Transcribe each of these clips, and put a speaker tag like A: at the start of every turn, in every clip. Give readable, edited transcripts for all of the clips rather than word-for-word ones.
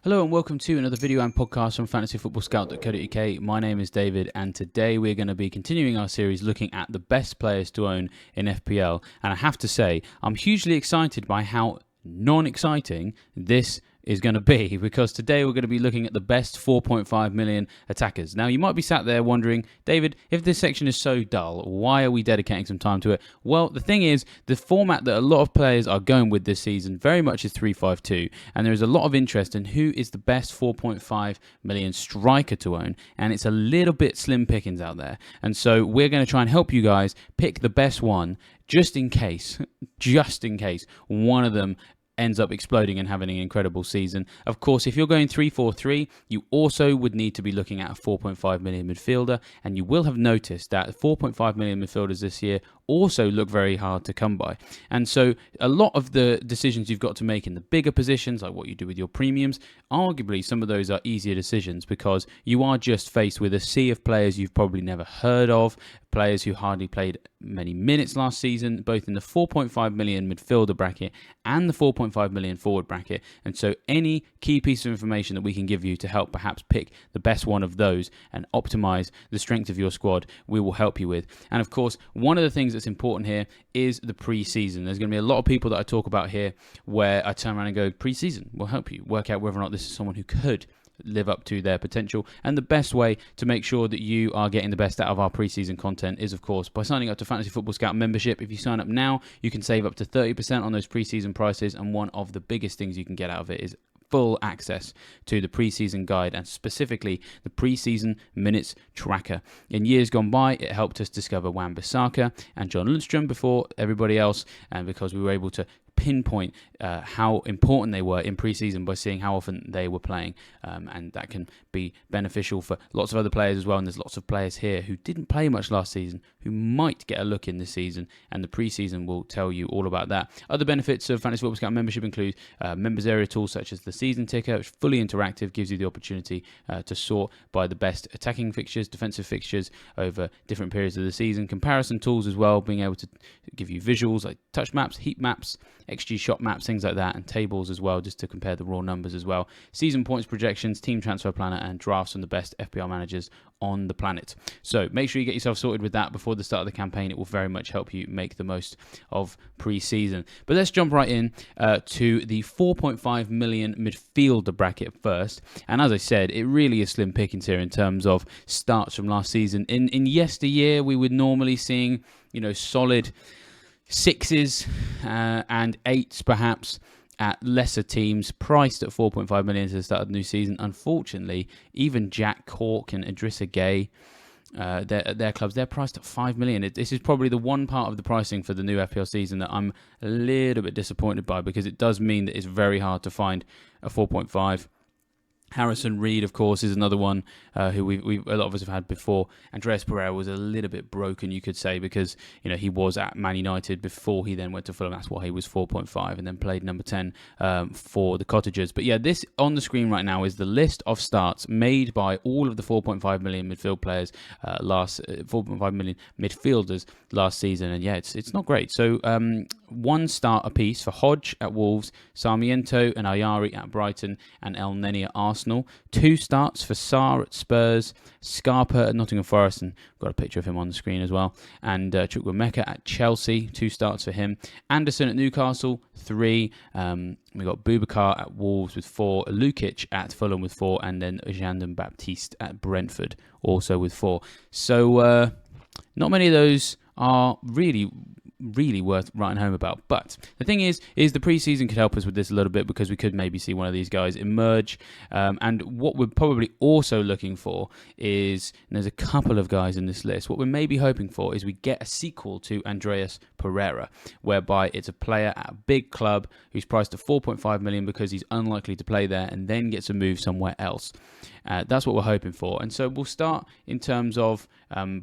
A: Hello and welcome to another video and podcast from FantasyFootballScout.co.uk. My name is David and today we're going to be continuing our series looking at the best players to own in FPL. And I have to say, I'm hugely excited by how non-exciting this is going to be, because today we're going to be looking at the best 4.5 million attackers. Now, you might be sat there wondering, David, if this section is so dull, why are we dedicating some time to it? Well, the thing is, the format that a lot of players are going with this season very much is 3-5-2, and there is a lot of interest in who is the best 4.5 million striker to own, and it's a little bit slim pickings out there. And so we're going to try and help you guys pick the best one, just in case one of them ends up exploding and having an incredible season. Of course, if you're going 3-4-3, you also would need to be looking at a 4.5 million midfielder, and you will have noticed that 4.5 million midfielders this year also look very hard to come by. And so a lot of the decisions you've got to make in the bigger positions, like what you do with your premiums, arguably some of those are easier decisions because you are just faced with a sea of players you've probably never heard of, players who hardly played many minutes last season, both in the 4.5 million midfielder bracket and the 4.5 million forward bracket. And so any key piece of information that we can give you to help perhaps pick the best one of those and optimize the strength of your squad, we will help you with. And of course, one of the things that's important here is the pre-season. There's going to be a lot of people that I talk about here where I turn around and go, pre-season will help you work out whether or not this is someone who could live up to their potential. And the best way to make sure that you are getting the best out of our preseason content is, of course, by signing up to Fantasy Football Scout membership. If you sign up now, you can save up to 30% on those preseason prices, and one of the biggest things you can get out of it is full access to the preseason guide, and specifically the preseason minutes tracker. In years gone by, it helped us discover Wan-Bissaka and John Lundstrom before everybody else, and because we were able to pinpoint how important they were in preseason by seeing how often they were playing, and that can be beneficial for lots of other players as well. And there's lots of players here who didn't play much last season who might get a look in this season, and the preseason will tell you all about that. Other benefits of Fantasy Football Scout membership include members area tools such as the season ticker, which is fully interactive, gives you the opportunity to sort by the best attacking fixtures, defensive fixtures over different periods of the season. Comparison tools as well, being able to give you visuals like touch maps, heat maps, XG shot maps, things like that, and tables as well, just to compare the raw numbers as well. Season points projections, team transfer planner, and drafts from the best FPL managers on the planet. So make sure you get yourself sorted with that before the start of the campaign. It will very much help you make the most of pre-season. But let's jump right in to the 4.5 million midfielder bracket first. And as I said, it really is slim pickings here in terms of starts from last season. In yesteryear, we were normally seeing, solid 6s and 8s perhaps at lesser teams priced at 4.5 million to the start of the new season. Unfortunately, even Jack Cork and Idrissa Gueye, their clubs, they're priced at 5 million. This is probably the one part of the pricing for the new FPL season that I'm a little bit disappointed by, because it does mean that it's very hard to find a 4.5. Harrison Reed, of course, is another one who we a lot of us have had before. Andreas Pereira was a little bit broken, you could say, because he was at Man United before he then went to Fulham. That's why he was 4.5, and then played number 10 for the Cottagers. But yeah, this on the screen right now is the list of starts made by all of the 4.5 million midfield players 4.5 million midfielders last season, and yeah, it's not great. So one start apiece for Hodge at Wolves, Sarmiento and Ayari at Brighton, and El Neni at Arsenal. 2 starts for Sarr at Spurs, Scarpa at Nottingham Forest, and got a picture of him on the screen as well, and Chukwuemeka at Chelsea, 2 starts for him. Anderson at Newcastle, 3. We got Boubacar at Wolves with 4, Lukic at Fulham with 4, and then Jean Baptiste at Brentford also with 4. So not many of those are really worth writing home about. But the thing is the preseason could help us with this a little bit, because we could maybe see one of these guys emerge. And what we're probably also looking for is, and there's a couple of guys in this list, what we're maybe hoping for is we get a sequel to Andreas Pereira, whereby it's a player at a big club who's priced at 4.5 million because he's unlikely to play there, and then gets a move somewhere else. That's what we're hoping for. And so we'll start in terms of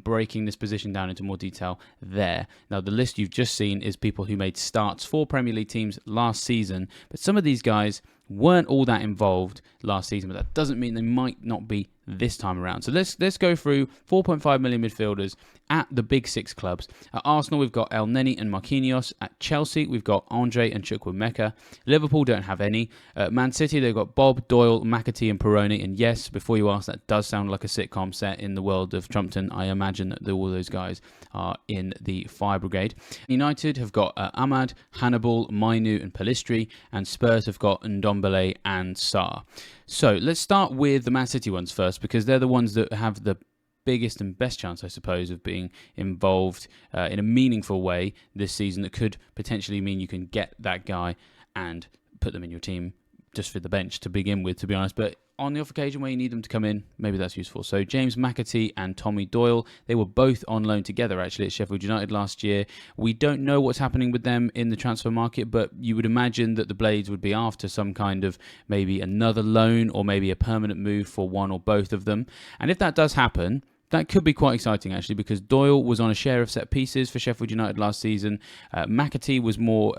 A: breaking this position down into more detail there. Now, the list you've just seen is people who made starts for Premier League teams last season, but some of these guys weren't all that involved last season, but that doesn't mean they might not be this time around. So let's go through 4.5 million midfielders at the big six clubs. At Arsenal, we've got El Neni and Marquinhos. At Chelsea, we've got Andre and Chukwuemeka. Liverpool don't have any. At Man City, they've got Bob, Doyle, McAtee and Peroni. And yes, before you ask, that does sound like a sitcom set in the world of Trumpton. I imagine that all those guys are in the fire brigade. United have got Ahmad, Hannibal, Mainu and Pellistri. And Spurs have got Ndombele and Sarr. So let's start with the Man City ones first, because they're the ones that have the biggest and best chance, I suppose, of being involved in a meaningful way this season that could potentially mean you can get that guy and put them in your team just for the bench to begin with, to be honest. But on the off occasion where you need them to come in, maybe that's useful. So James McAtee and Tommy Doyle, they were both on loan together actually at Sheffield United last year. We don't know what's happening with them in the transfer market, but you would imagine that the Blades would be after some kind of maybe another loan or maybe a permanent move for one or both of them. And if that does happen, that could be quite exciting, actually, because Doyle was on a share of set pieces for Sheffield United last season. McAtee was more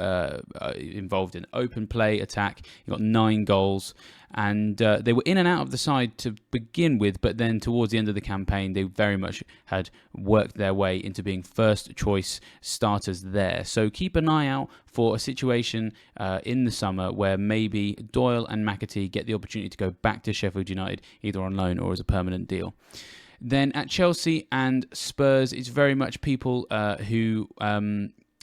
A: involved in open play attack. He got 9 goals. And they were in and out of the side to begin with, but then towards the end of the campaign, they very much had worked their way into being first choice starters there. So keep an eye out for a situation in the summer where maybe Doyle and McAtee get the opportunity to go back to Sheffield United, either on loan or as a permanent deal. Then at Chelsea and Spurs, it's very much people who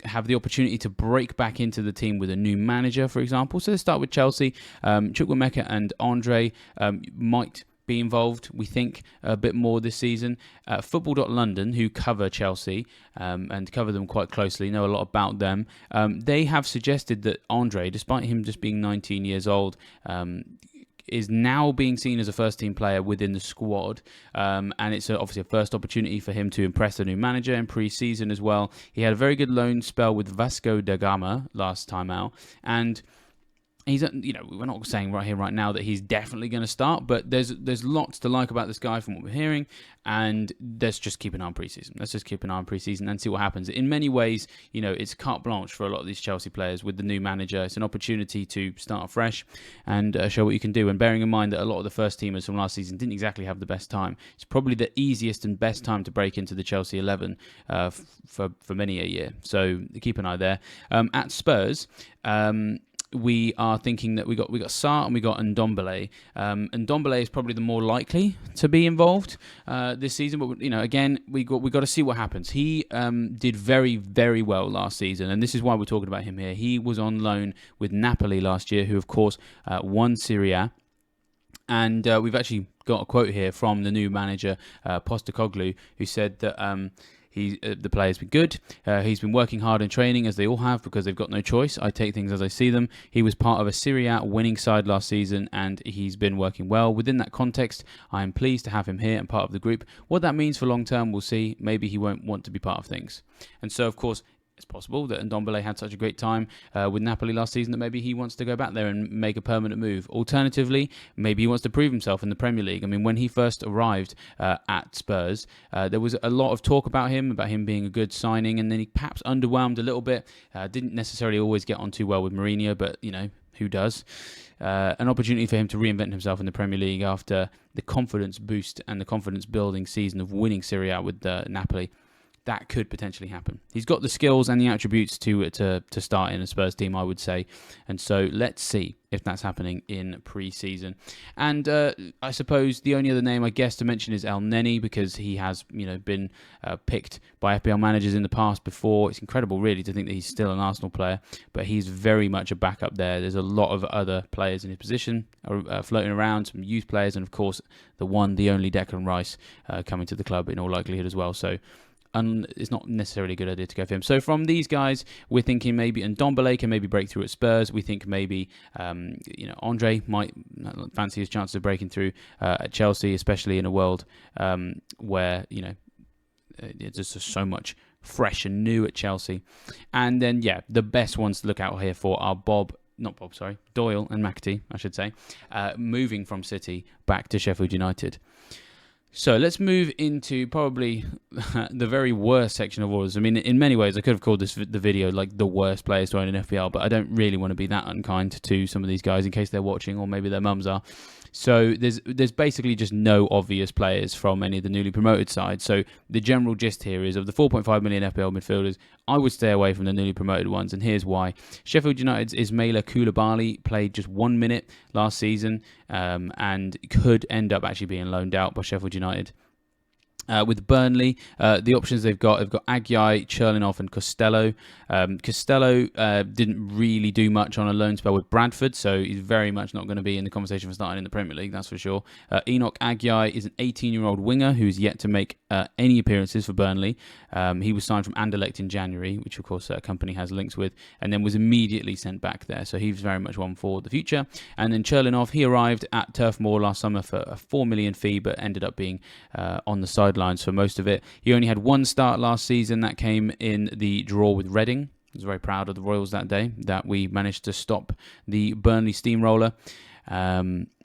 A: have the opportunity to break back into the team with a new manager, for example. So let's start with Chelsea. Chukwuemeka and Andre might be involved, we think, a bit more this season. Football.London, who cover Chelsea and cover them quite closely, know a lot about them. They have suggested that Andre, despite him just being 19 years old, is now being seen as a first-team player within the squad. And it's obviously a first opportunity for him to impress the new manager in pre-season as well. He had a very good loan spell with Vasco da Gama last time out. And he's, we're not saying right here, right now that he's definitely going to start, but there's lots to like about this guy from what we're hearing, and let's just keep an eye on pre-season. Let's just keep an eye on pre-season and see what happens. In many ways, it's carte blanche for a lot of these Chelsea players with the new manager. It's an opportunity to start afresh and show what you can do. And bearing in mind that a lot of the first teamers from last season didn't exactly have the best time, it's probably the easiest and best time to break into the Chelsea 11 for many a year. So keep an eye there. At Spurs, we are thinking that we got Sarr and we got Ndombele. Ndombele is probably the more likely to be involved this season. But again, we got to see what happens. He did very, very well last season, and this is why we're talking about him here. He was on loan with Napoli last year, who of course won Serie A. And we've actually got a quote here from the new manager, Postecoglou, who said that the player's been good. He's been working hard in training, as they all have, because they've got no choice. I take things as I see them. He was part of a Serie A winning side last season, and he's been working well. Within that context, I am pleased to have him here and part of the group. What that means for long term, we'll see. Maybe he won't want to be part of things. And so, of course, it's possible that Ndombele had such a great time with Napoli last season that maybe he wants to go back there and make a permanent move. Alternatively, maybe he wants to prove himself in the Premier League. I mean, when he first arrived at Spurs, there was a lot of talk about him being a good signing, and then he perhaps underwhelmed a little bit. Didn't necessarily always get on too well with Mourinho, but, who does? An opportunity for him to reinvent himself in the Premier League after the confidence boost and the confidence building season of winning Serie A with Napoli. That could potentially happen. He's got the skills and the attributes to start in a Spurs team, I would say. And so let's see if that's happening in pre-season. And I suppose the only other name I guess to mention is El Neni, because he has been picked by FPL managers in the past before. It's incredible really to think that he's still an Arsenal player, but he's very much a backup there. There's a lot of other players in his position floating around, some youth players, and of course the only Declan Rice coming to the club in all likelihood as well. So it's not necessarily a good idea to go for him. So from these guys, we're thinking maybe Ndombele can maybe break through at Spurs. We think maybe Andre might fancy his chances of breaking through at Chelsea, especially in a world where there's just so much fresh and new at Chelsea. And then the best ones to look out here for are Doyle and McAtee, I should say, moving from City back to Sheffield United. So let's move into probably the very worst section of orders. I mean, in many ways, I could have called the video like the worst players to own in FPL, but I don't really want to be that unkind to some of these guys in case they're watching, or maybe their mums are. So there's basically just no obvious players from any of the newly promoted sides. So the general gist here is, of the 4.5 million FPL midfielders, I would stay away from the newly promoted ones, and here's why. Sheffield United's Ismaila Koulibaly played just 1 minute last season, and could end up actually being loaned out by Sheffield United. With Burnley, the options they've got Agyei, Cherlinov and Costello. Costello didn't really do much on a loan spell with Bradford, so he's very much not going to be in the conversation for starting in the Premier League, that's for sure. Enoch Agyei is an 18-year-old winger who's yet to make any appearances for Burnley. He was signed from Anderlecht in January, which of course a company has links with, and then was immediately sent back there, so he's very much one for the future. And then Cherlinov, he arrived at Turf Moor last summer for a 4 million fee, but ended up being on the sidelines for most of it. He only had one start last season. That came in the draw with Reading. I was very proud of the Royals that day that we managed to stop the Burnley steamroller.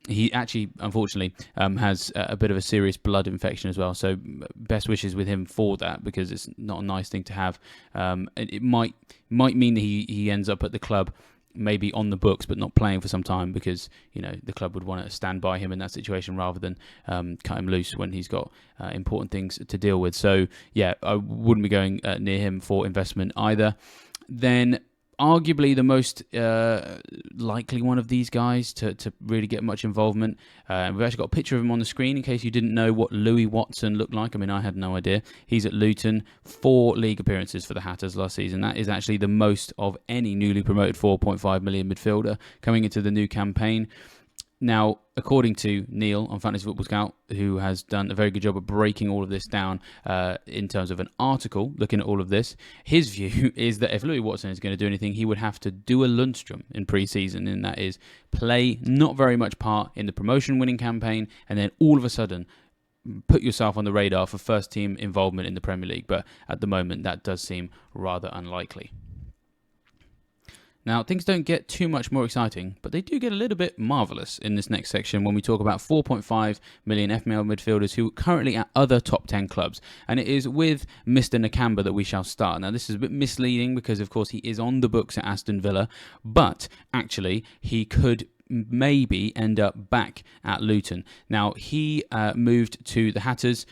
A: He actually, unfortunately, has a bit of a serious blood infection as well. So best wishes with him for that, because it's not a nice thing to have. It might mean that he ends up at the club, maybe on the books, but not playing for some time, because the club would want to stand by him in that situation rather than cut him loose when he's got important things to deal with. So yeah, I wouldn't be going near him for investment either. Then arguably the most likely one of these guys to really get much involvement. We've actually got a picture of him on the screen in case you didn't know what Louis Watson looked like. I mean, I had no idea. He's at Luton, 4 league appearances for the Hatters last season. That is actually the most of any newly promoted 4.5 million midfielder coming into the new campaign. Now, according to Neil on Fantasy Football Scout, who has done a very good job of breaking all of this down in terms of an article looking at all of this, his view is that if Louis Watson is going to do anything, he would have to do a Lundstrom in pre-season, and that is play not very much part in the promotion-winning campaign, and then all of a sudden put yourself on the radar for first-team involvement in the Premier League. But at the moment, that does seem rather unlikely. Now, things don't get too much more exciting, but they do get a little bit marvellous in this next section when we talk about 4.5 million FPL midfielders who are currently at other top 10 clubs. And it is with Mr. Nakamba that we shall start. Now, this is a bit misleading because, of course, he is on the books at Aston Villa, but actually he could maybe end up back at Luton. Now, he moved to the Hatters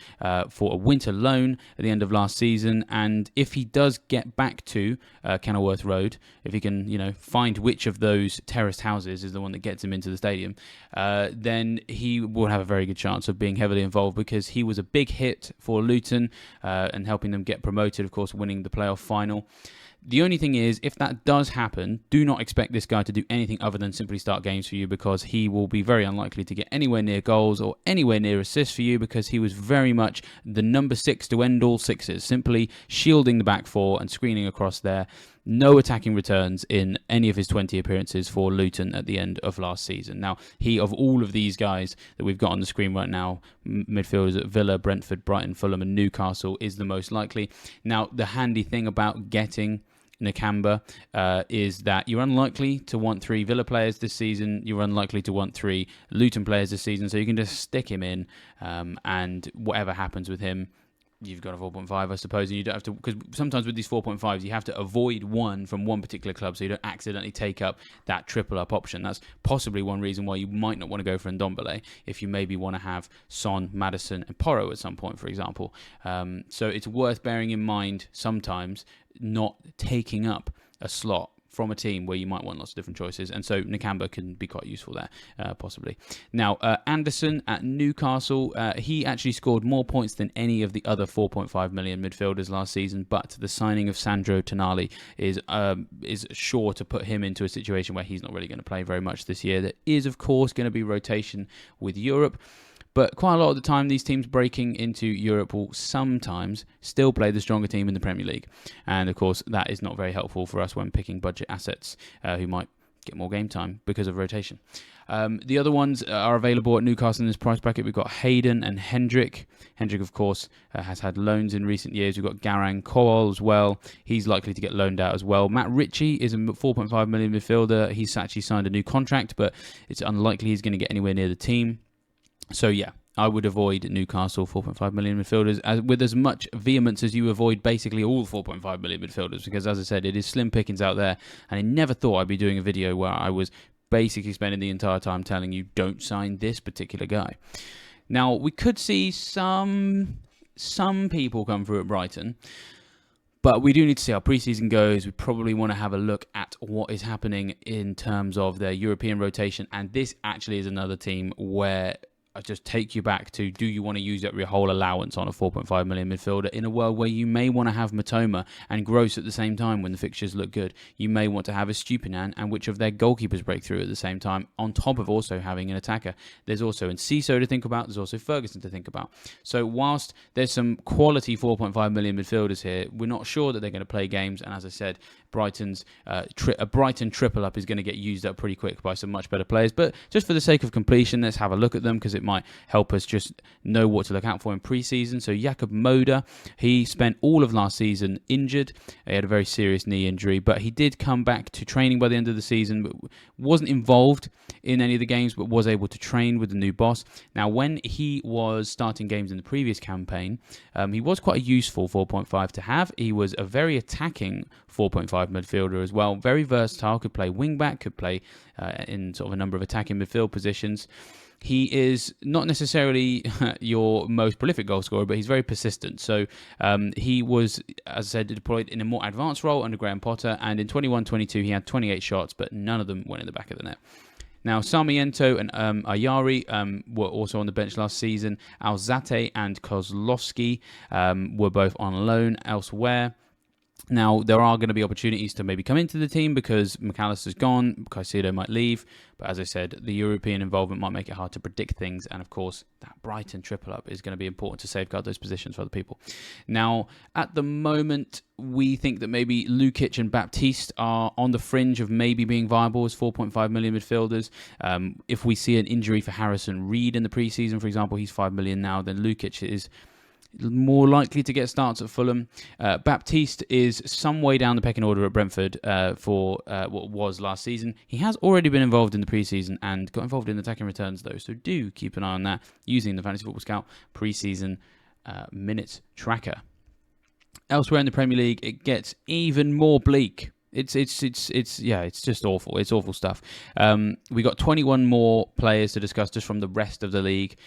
A: for a winter loan at the end of last season, and if he does get back to Kenilworth Road, if he can, find which of those terraced houses is the one that gets him into the stadium, then he will have a very good chance of being heavily involved, because he was a big hit for Luton and helping them get promoted, of course, winning the playoff final. The only thing is, if that does happen, do not expect this guy to do anything other than simply start games for you, because he will be very unlikely to get anywhere near goals or anywhere near assists for you, because he was very much the number 6 to end all sixes, simply shielding the back four and screening across there. No attacking returns in any of his 20 appearances for Luton at the end of last season. Now, he, of all of these guys that we've got on the screen right now, midfielders at Villa, Brentford, Brighton, Fulham and Newcastle, is the most likely. Now, the handy thing about getting Nakamba is that you're unlikely to want 3 Villa players this season. You're unlikely to want 3 Luton players this season. So you can just stick him in, and whatever happens with him, you've got a 4.5, I suppose, and you don't have to, because sometimes with these 4.5s, you have to avoid one from one particular club so you don't accidentally take up that triple up option. That's possibly one reason why you might not want to go for Ndombele if you maybe want to have Son, Maddison and Porro at some point, for example. So it's worth bearing in mind sometimes not taking up a slot from a team where you might want lots of different choices, and so Nakamba can be quite useful there, possibly. Now, Anderson at Newcastle, he actually scored more points than any of the other 4.5 million midfielders last season, but the signing of Sandro Tonali is sure to put him into a situation where he's not really going to play very much this year. There is, of course, going to be rotation with Europe, but quite a lot of the time, these teams breaking into Europe will sometimes still play the stronger team in the Premier League. And of course, that is not very helpful for us when picking budget assets who might get more game time because of rotation. The other ones are available at Newcastle in this price bracket. We've got Hayden and Hendrick. Hendrick, of course, has had loans in recent years. We've got Garang Kowal as well. He's likely to get loaned out as well. Matt Ritchie is a 4.5 million midfielder. He's actually signed a new contract, but it's unlikely he's going to get anywhere near the team. So yeah, I would avoid Newcastle 4.5 million midfielders with as much vehemence as you avoid basically all 4.5 million midfielders, because as I said, it is slim pickings out there, and I never thought I'd be doing a video where I was basically spending the entire time telling you don't sign this particular guy. Now, we could see some people come through at Brighton, but we do need to see how preseason goes. We probably want to have a look at what is happening in terms of their European rotation, and this actually is another team where I just take you back to, do you want to use up your whole allowance on a 4.5 million midfielder in a world where you may want to have Matoma and Gross at the same time when the fixtures look good? You may want to have a Stupinan and which of their goalkeepers break through at the same time, on top of also having an attacker. There's also Enciso to think about. There's also Ferguson to think about. So whilst there's some quality 4.5 million midfielders here, we're not sure that they're going to play games. And as I said, Brighton triple up is going to get used up pretty quick by some much better players. But just for the sake of completion, let's have a look at them, because it might help us just know what to look out for in pre-season. So Jakob Moda, he spent all of last season injured. He had a very serious knee injury, but he did come back to training by the end of the season, but wasn't involved in any of the games, but was able to train with the new boss. Now, when he was starting games in the previous campaign, he was quite a useful 4.5 to have. He was a very attacking 4.5 midfielder as well, very versatile, could play wing back, could play in sort of a number of attacking midfield positions. He is not necessarily your most prolific goal scorer, but he's very persistent. So he was, as I said, deployed in a more advanced role under Graham Potter, and in 21-22 he had 28 shots, but none of them went in the back of the net. Now, Sarmiento and Ayari were also on the bench last season. Alzate and Kozlowski were both on loan elsewhere. Now, there are going to be opportunities to maybe come into the team because McAllister's gone, Caicedo might leave. But as I said, the European involvement might make it hard to predict things. And of course, that Brighton triple up is going to be important to safeguard those positions for other people. Now, at the moment, we think that maybe Lukic and Baptiste are on the fringe of maybe being viable as 4.5 million midfielders. If we see an injury for Harrison Reed in the preseason, for example, he's 5 million now, then Lukic is more likely to get starts at Fulham. Baptiste is some way down the pecking order at Brentford for what was last season. He has already been involved in the preseason and got involved in attacking returns, though, so do keep an eye on that using the Fantasy Football Scout preseason minutes tracker. Elsewhere in the Premier League, it gets even more bleak. It's just awful. It's awful stuff. We got 21 more players to discuss just from the rest of the league.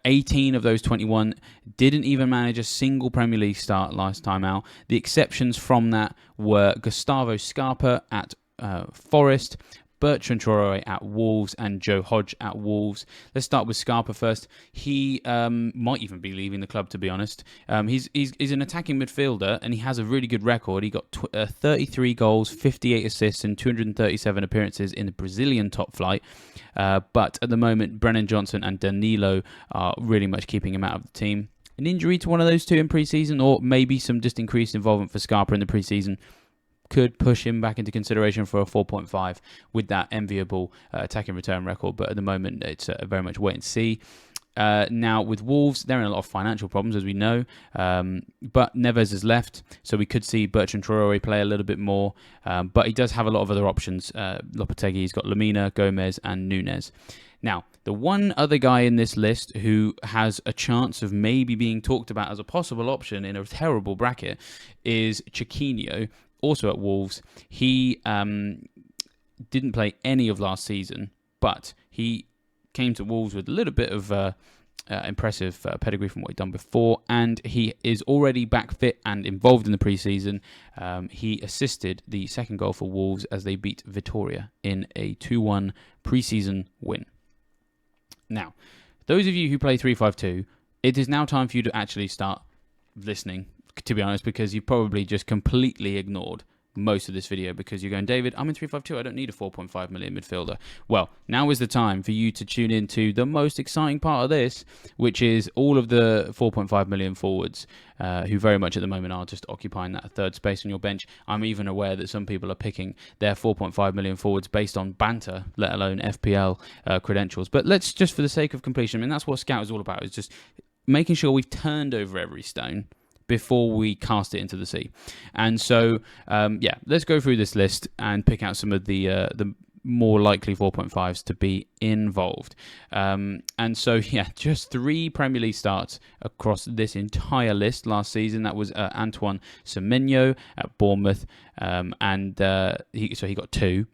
A: 18 of those 21 didn't even manage a single Premier League start last time out. The exceptions from that were Gustavo Scarpa at Forest, Bertrand Traore at Wolves, and Joe Hodge at Wolves. Let's start with Scarpa first. He might even be leaving the club, to be honest. He's an attacking midfielder, and he has a really good record. He got 33 goals, 58 assists, and 237 appearances in the Brazilian top flight. But at the moment, Brennan Johnson and Danilo are really much keeping him out of the team. An injury to one of those two in pre-season, or maybe some just increased involvement for Scarpa in the pre-season, could push him back into consideration for a 4.5 with that enviable attacking return record. But at the moment, it's very much wait and see. Now, with Wolves, they're in a lot of financial problems, as we know. But Neves has left, so we could see Bertrand Traore play a little bit more. But he does have a lot of other options. Lopetegui's got Lamina, Gomez, and Nunes. Now, the one other guy in this list who has a chance of maybe being talked about as a possible option in a terrible bracket is Chiquinho, also at Wolves. He didn't play any of last season, but he came to Wolves with a little bit of impressive pedigree from what he'd done before, and he is already back fit and involved in the preseason. He assisted the second goal for Wolves as they beat Vitoria in a 2-1 preseason win. Now, those of you who play 3-5-2, it is now time for you to actually start listening, to be honest, because you've probably just completely ignored most of this video because you're going, David, I'm in 3-5-2, I don't need a 4.5 million midfielder. Well, now is the time for you to tune into the most exciting part of this, which is all of the 4.5 million forwards who very much at the moment are just occupying that third space on your bench. I'm even aware that some people are picking their 4.5 million forwards based on banter, let alone FPL credentials. But let's just, for the sake of completion, I mean, that's what Scout is all about, is just making sure we've turned over every stone before we cast it into the sea. And so, let's go through this list and pick out some of the more likely 4.5s to be involved. And so, yeah, just 3 Premier League starts across this entire list last season. That was Antoine Semenyo at Bournemouth, and he got 2.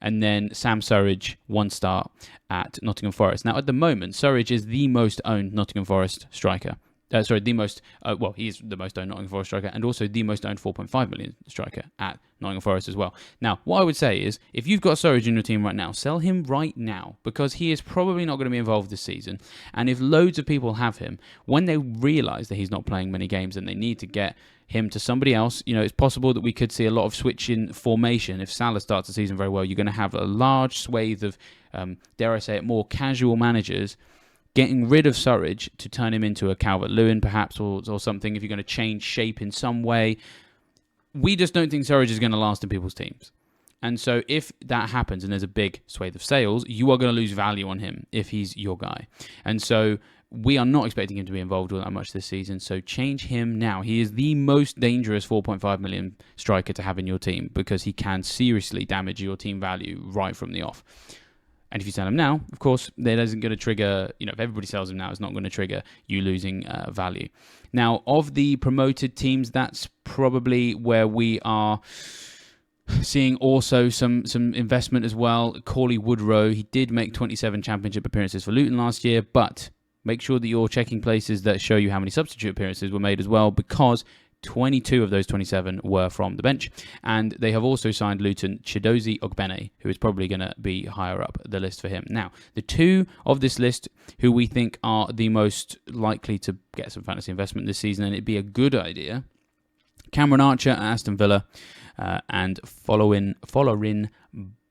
A: And then Sam Surridge, 1 start at Nottingham Forest. Now, at the moment, Surridge is the most owned Nottingham Forest striker. He's the most owned Nottingham Forest striker, and also the most owned 4.5 million striker at Nottingham Forest as well. Now, what I would say is, if you've got Surridge in your team right now, sell him right now, because he is probably not going to be involved this season. And if loads of people have him, when they realise that he's not playing many games and they need to get him to somebody else, it's possible that we could see a lot of switch in formation. If Salah starts the season very well, you're going to have a large swathe of, dare I say it, more casual managers getting rid of Surridge to turn him into a Calvert-Lewin perhaps, or something, if you're going to change shape in some way. We just don't think Surridge is going to last in people's teams. And so if that happens and there's a big swathe of sales, you are going to lose value on him if he's your guy. And so we are not expecting him to be involved with that much this season, so change him now. He is the most dangerous 4.5 million striker to have in your team, because he can seriously damage your team value right from the off. And if you sell him now, of course, that isn't going to trigger, if everybody sells him now, it's not going to trigger you losing value. Now, of the promoted teams, that's probably where we are seeing also some investment as well. Cauley Woodrow, he did make 27 championship appearances for Luton last year, but make sure that you're checking places that show you how many substitute appearances were made as well, because 22 of those 27 were from the bench. And they have also signed Luton Chidozie Ogbene, who is probably going to be higher up the list for him. Now, the 2 of this list who we think are the most likely to get some fantasy investment this season, and it'd be a good idea: Cameron Archer at Aston Villa and Folarin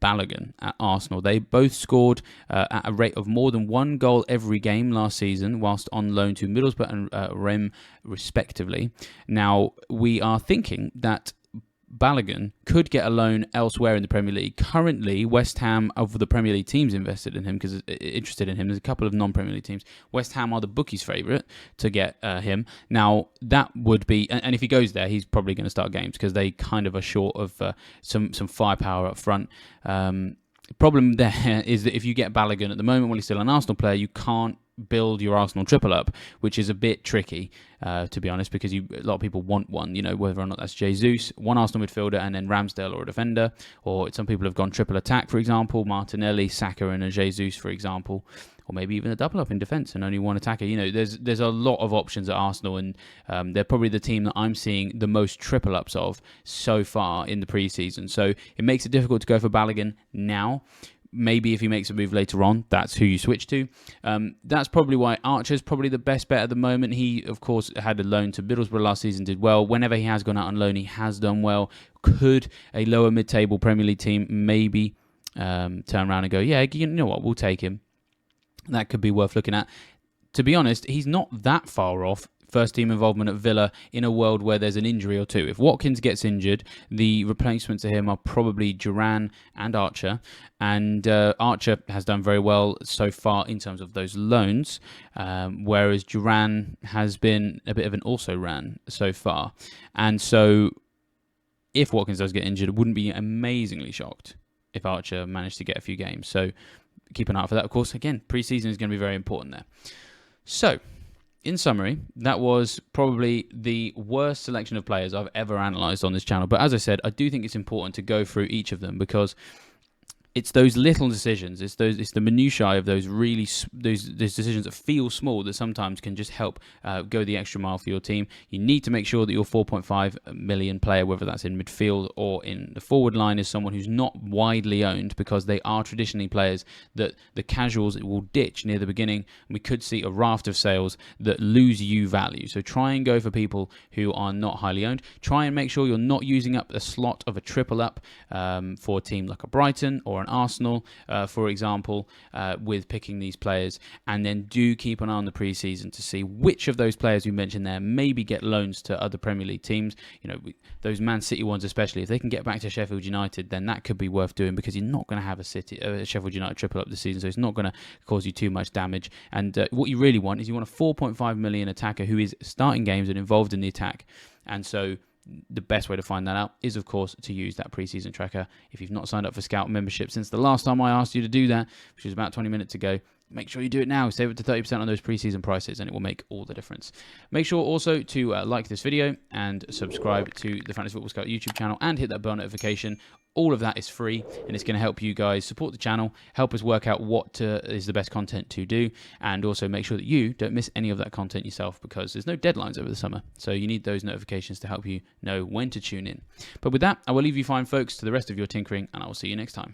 A: Balogun at Arsenal. They both scored at a rate of more than 1 goal every game last season, whilst on loan to Middlesbrough and Rennes, respectively. Now, we are thinking that Balogun could get a loan elsewhere in the Premier League. Currently, West Ham, of the Premier League teams interested in him, there's a couple of non-Premier League teams. West Ham are the bookies' favourite to get him. Now, that would be, and if he goes there, he's probably going to start games, because they kind of are short of some firepower up front. Problem there is that if you get Balogun at the moment, while he's still an Arsenal player, you can't build your Arsenal triple up, which is a bit tricky, to be honest, because a lot of people want one, whether or not that's Jesus, one Arsenal midfielder, and then Ramsdale or a defender, or some people have gone triple attack, for example, Martinelli, Saka, and a Jesus, for example, or maybe even a double up in defence and only one attacker. There's a lot of options at Arsenal, and they're probably the team that I'm seeing the most triple ups of so far in the pre-season. So it makes it difficult to go for Balogun now. Maybe if he makes a move later on, that's who you switch to. That's probably why Archer's probably the best bet at the moment. He, of course, had a loan to Middlesbrough last season, did well. Whenever he has gone out on loan, he has done well. Could a lower mid-table Premier League team maybe turn around and go, yeah, you know what, we'll take him? That could be worth looking at. To be honest, he's not that far off first team involvement at Villa in a world where there's an injury or two. If Watkins gets injured, the replacements to him are probably Duran and Archer. And Archer has done very well so far in terms of those loans, whereas Duran has been a bit of an also-ran so far. And so if Watkins does get injured, I wouldn't be amazingly shocked if Archer managed to get a few games. So keep an eye out for that. Of course, again, pre-season is going to be very important there. So, in summary, that was probably the worst selection of players I've ever analysed on this channel. But as I said, I do think it's important to go through each of them, because it's those little decisions, it's the minutiae of those decisions that feel small that sometimes can just help go the extra mile for your team. You need to make sure that your 4.5 million player, whether that's in midfield or in the forward line, is someone who's not widely owned, because they are traditionally players that the casuals will ditch near the beginning. We could see a raft of sales that lose you value. So try and go for people who are not highly owned. Try and make sure you're not using up a slot of a triple up for a team like a Brighton or an Arsenal, for example, with picking these players. And then do keep an eye on the pre-season to see which of those players we mentioned there maybe get loans to other Premier League teams. Those Man City ones especially, if they can get back to Sheffield United, then that could be worth doing, because you're not going to have a Sheffield United triple up this season, so it's not going to cause you too much damage. And what you really want is you want a 4.5 million attacker who is starting games and involved in the attack. And so the best way to find that out is, of course, to use that preseason tracker. If you've not signed up for Scout membership since the last time I asked you to do that, which was about 20 minutes ago, make sure you do it now. Save up to 30% on those preseason prices, and it will make all the difference. Make sure also to like this video and subscribe to the Fantasy Football Scout YouTube channel and hit that bell notification. All of that is free, and it's going to help you guys support the channel, help us work out what is the best content to do, and also make sure that you don't miss any of that content yourself, because there's no deadlines over the summer. So you need those notifications to help you know when to tune in. But with that, I will leave you fine, folks, to the rest of your tinkering, and I will see you next time.